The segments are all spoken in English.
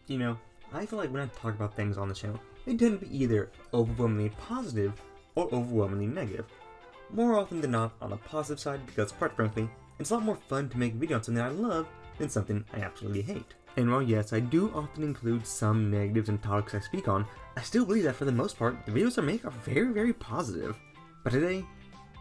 You know, I feel like when I talk about things on the channel, they tend to be either overwhelmingly positive or overwhelmingly negative. More often than not on the positive side because, quite frankly, it's a lot more fun to make a video on something I love than something I absolutely hate. And while yes, I do often include some negatives in topics I speak on, I still believe that for the most part, the videos I make are very, very positive. But today,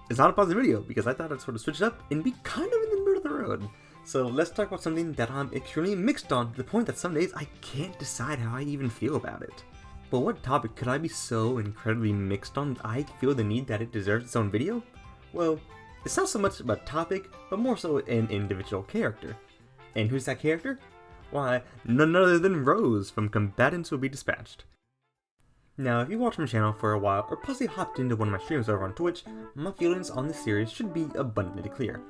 it's not a positive video because I thought I'd sort of switch it up and be kind of in the middle of the road. So let's talk about something that I'm extremely mixed on to the point that some days I can't decide how I even feel about it. But what topic could I be so incredibly mixed on that I feel the need that it deserves its own video? Well, it's not so much about topic, but more so an individual character. And who's that character? Why, none other than Rose from Combatants Will Be Dispatched. Now, if you watched my channel for a while, or possibly hopped into one of my streams over on Twitch, my feelings on this series should be abundantly clear.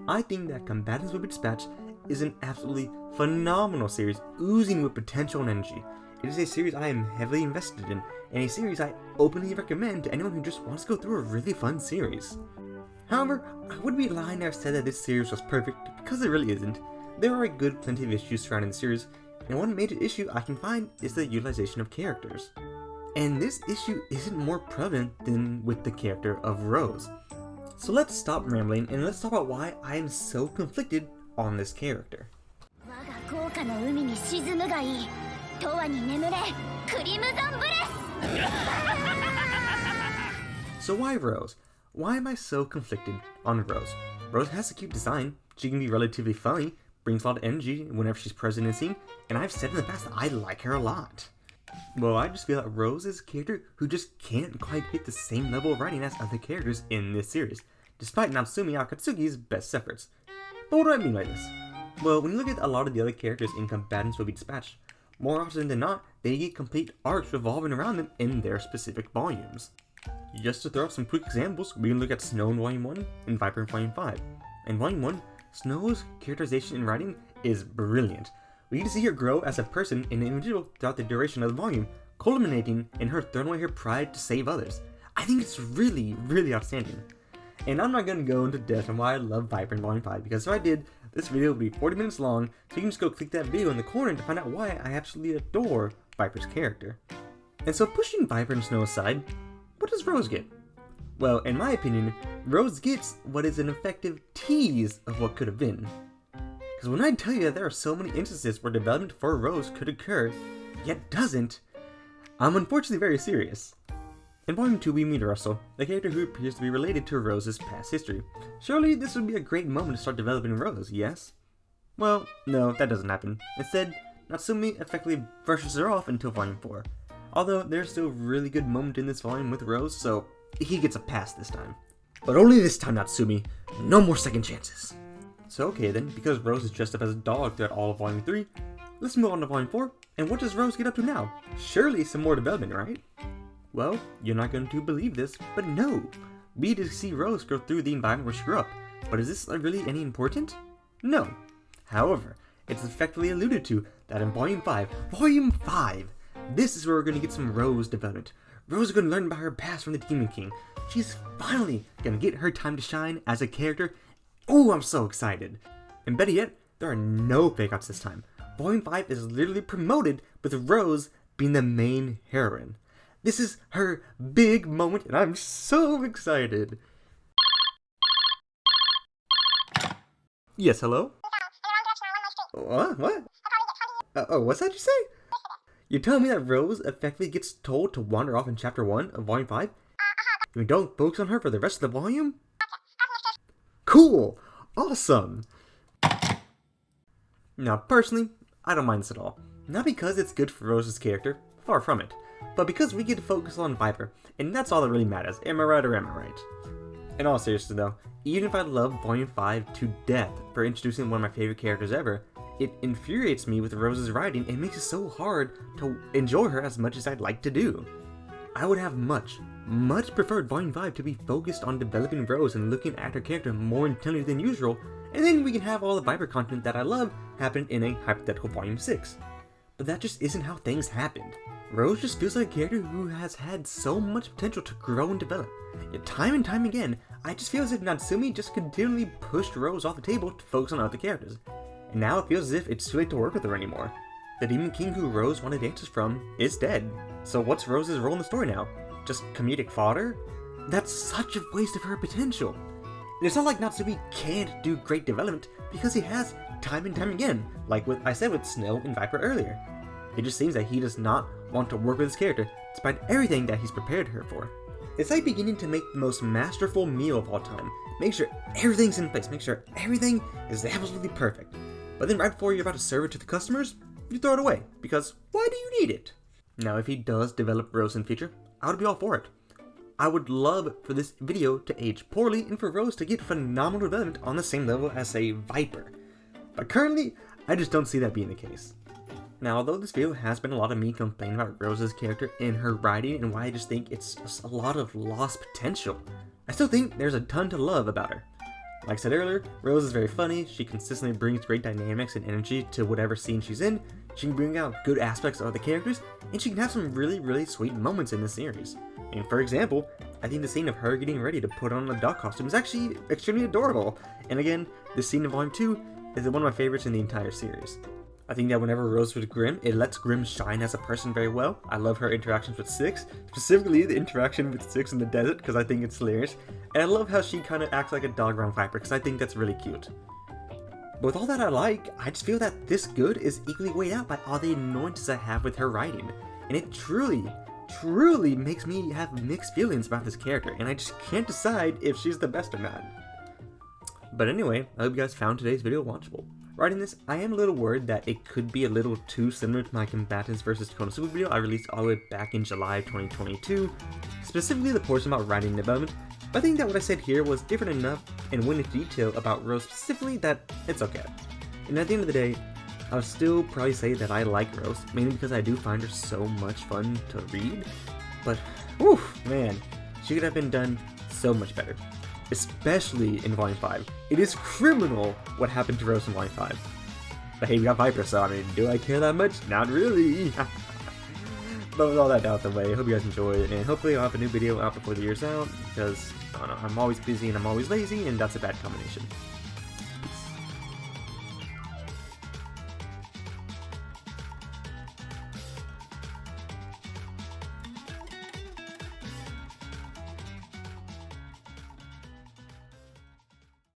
I think that Combatants Will Be Dispatched is an absolutely phenomenal series, oozing with potential and energy. It is a series I am heavily invested in, and a series I openly recommend to anyone who just wants to go through a really fun series. However, I would be lying if I said that this series was perfect, because it really isn't. There are a good plenty of issues surrounding the series, and one major issue I can find is the utilization of characters. And this issue isn't more prevalent than with the character of Rose. So let's stop rambling and let's talk about why I am so conflicted on this character. So why Rose? Why am I so conflicted on Rose? Rose has a cute design, she can be relatively funny, brings a lot of energy whenever she's present in a scene, and I've said in the past that I like her a lot. Well, I just feel that Rose is a character who just can't quite hit the same level of writing as other characters in this series, despite Natsumi Akatsuki's best efforts. But what do I mean by this? Well, when you look at a lot of the other characters in Combatants Will Be Dispatched, more often than not, they get complete arcs revolving around them in their specific volumes. Just to throw out some quick examples, we can look at Snow in Volume 1 and Viper in Volume 5. In Volume 1, Snow's characterization and writing is brilliant. We get to see her grow as a person and an individual throughout the duration of the volume, culminating in her throwing away her pride to save others. I think it's really, really outstanding. And I'm not going to go into depth on why I love Viper in Volume 5, because if I did, this video would be 40 minutes long, so you can just go click that video in the corner to find out why I absolutely adore Viper's character. And so pushing Viper and Snow aside, what does Rose get? Well, in my opinion, Rose gets what is an effective tease of what could have been. Because when I tell you that there are so many instances where development for Rose could occur, yet doesn't, I'm unfortunately very serious. In Volume 2 we meet Russell, the character who appears to be related to Rose's past history. Surely this would be a great moment to start developing Rose, yes? Well, no, that doesn't happen. Instead, Natsumi effectively brushes her off until Volume 4. Although there's still a really good moment in this volume with Rose, so he gets a pass this time. But only this time, Natsumi. No more second chances. So okay then, because Rose is dressed up as a dog throughout all of Volume 3, let's move on to Volume 4, and what does Rose get up to now? Surely some more development, right? Well, you're not going to believe this, but no! We get to see Rose go through the environment where she grew up, but is this really any important? No. However, it's effectively alluded to that in Volume 5, this is where we're going to get some Rose development. Rose is going to learn about her past from the Demon King. She's finally going to get her time to shine as a character. Oh, I'm so excited. And better yet, there are no fake outs this time. Volume 5 is literally promoted with Rose being the main heroine. This is her big moment and I'm so excited. Yes, hello? What? What's that you say? You're telling me that Rose effectively gets told to wander off in Chapter 1 of Volume 5? And we don't focus on her for the rest of the volume? Cool! Awesome! Now, personally, I don't mind this at all. Not because it's good for Rose's character, far from it, but because we get to focus on Viper, and that's all that really matters, am I right or am I right? In all seriousness though, even if I love Volume 5 to death for introducing one of my favorite characters ever, it infuriates me with Rose's writing and makes it so hard to enjoy her as much as I'd like to do. I would have much preferred Volume 5 to be focused on developing Rose and looking at her character more intently than usual, and then we can have all the Viper content that I love happen in a hypothetical Volume 6. But that just isn't how things happened. Rose just feels like a character who has had so much potential to grow and develop. Yet time and time again, I just feel as if Natsumi just continually pushed Rose off the table to focus on other characters. And now it feels as if it's too late to work with her anymore. The Demon King who Rose wanted answers from is dead. So what's Rose's role in the story now? Just comedic fodder? That's such a waste of her potential. And it's not like Natsume can't do great development, because he has time and time again, like I said with Snow and Viper earlier. It just seems that he does not want to work with his character, despite everything that he's prepared her for. It's like beginning to make the most masterful meal of all time. Make sure everything's in place, make sure everything is absolutely perfect. But then right before you're about to serve it to the customers, you throw it away, because why do you need it? Now if he does develop Rose in future, I would be all for it. I would love for this video to age poorly and for Rose to get phenomenal development on the same level as, say, Viper. But currently, I just don't see that being the case. Now, although this video has been a lot of me complaining about Rose's character and her writing and why I just think it's just a lot of lost potential, I still think there's a ton to love about her. Like I said earlier, Rose is very funny, she consistently brings great dynamics and energy to whatever scene she's in, she can bring out good aspects of the characters, and she can have some really sweet moments in the series. And for example, I think the scene of her getting ready to put on a dog costume is actually extremely adorable. And again, this scene in Volume 2 is one of my favorites in the entire series. I think that whenever Rose with Grimm, it lets Grimm shine as a person very well. I love her interactions with Six, specifically the interaction with Six in the desert, because I think it's hilarious. And I love how she kind of acts like a dog around Viper, because I think that's really cute. But with all that I just feel that this good is equally weighed out by all the annoyances I have with her writing. And it truly makes me have mixed feelings about this character, and I just can't decide if she's the best or not. But anyway, I hope you guys found today's video watchable. Writing this, I am a little worried that it could be a little too similar to my Combatants vs. Konosuba video I released all the way back in July 2022, specifically the portion about writing and development, but I think that what I said here was different enough and went into detail about Rose specifically that it's okay. And at the end of the day, I would still probably say that I like Rose, mainly because I do find her so much fun to read, but whew, man, she could have been done so much better. Especially in Volume 5. It is criminal what happened to Rose in Volume 5. But hey, we got Viper, so I mean, do I care that much? Not really! But with all that out the way, I hope you guys enjoyed, and hopefully I'll have a new video out before the year's out, because, I don't know, I'm always busy and I'm always lazy, and that's a bad combination.